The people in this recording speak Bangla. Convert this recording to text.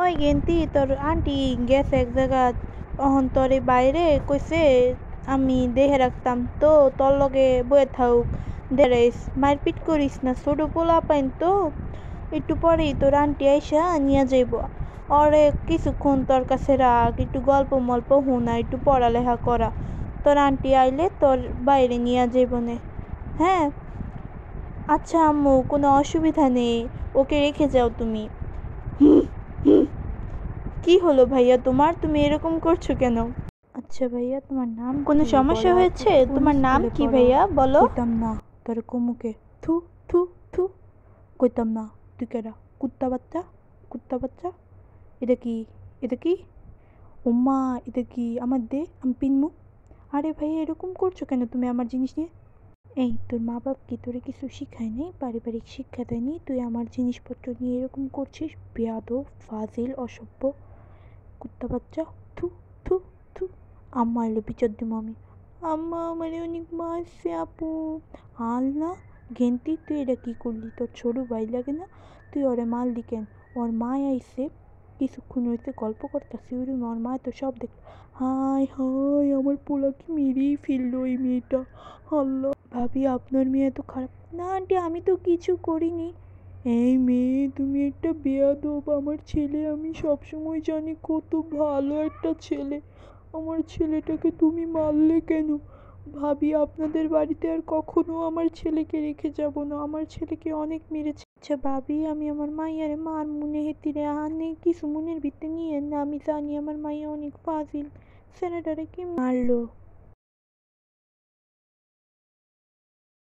ওই গেন্তি তোর আন্টি গেছে এক জায়গা অহন তোরে বাইরে কইছে আমি দেহে রাখতাম তো তোর লগে বয়ে থাকুক দেরাইস মারপিট করিস না ছোট পোলা পাইন তো একটু পরেই তোর আন্টি আইসা নিয়ে যাইব ওরে কিছুক্ষণ তোর কাছে রাখ একটু গল্প মল্প হুনা একটু পড়ালেখা করা তোর আন্টি আইলে তোর বাইরে নিয়ে যাইব নে। হ্যাঁ আচ্ছা আম্মু কোনো অসুবিধা নেই ওকে রেখে যাও তুমি। কি হলো ভাইয়া তোমার তুমি এরকম করছো কেন? আচ্ছা ভাইয়া তোমার নাম কোনো সমস্যা হয়েছে তোমার নাম কি ভাইয়া বলো? কইতাম না তোর কুমুকে থু থু থু কইতাম না তুই কেডা কুত্তা বাচ্চা কুত্তা বাচ্চা এটা কি এটা কি ওম্মা এটা কি আমার দে আমি পিনমু। আরে ভাইয়া এরকম করছো কেন তুমি আমার জিনিস নিয়ে? এই তোর মা বাপ কি তোরে কিছু শিখায় নাই পারিবারিক শিক্ষা দেয়নি তুই আমার জিনিসপত্র নিয়ে এরকম করছিস বেয়াদব ফাজিল অসভ্য কুত্তা বাচ্চা থু থু থু। আম্মা এলে বিচার দিব আমি। আম্মা আমারে অনেক মারছে আপু। আল্লাহ গেন্তি তুই এটা কি করলি তোর ছোট ভাই লাগে না তুই ওরে মারলি কেন? ওর মা আইসে কিছুক্ষণ হইতে গল্প করতেছি ওর ওর মা তো সব দেখ। হায় হায় আমার পোলাকে মেরেই ফেললো এই মেয়েটা। আল্লাহ ভাবি আপনার মেয়ে এত খারাপ না আন্টি আমি তো কিছু করিনি। এই মেয়ে তুমি একটা বেয়াদব আমার ছেলে আমি সবসময় জানি কত ভালো একটা ছেলে আমার ছেলেটাকে তুমি মারলে কেন? ভাবি আপনাদের বাড়িতে আর কখনো আমার ছেলেকে রেখে যাব না আমার ছেলেকে অনেক মেরেছে। আচ্ছা ভাবি আমি আমার মাইয়ারে মার মনে হেতিরে আনে কিছু মনের ভিতরে নিয়ে না আমি জানি আমার মাইয়া অনেক ফাজিল ছেলেটারে কি মারলো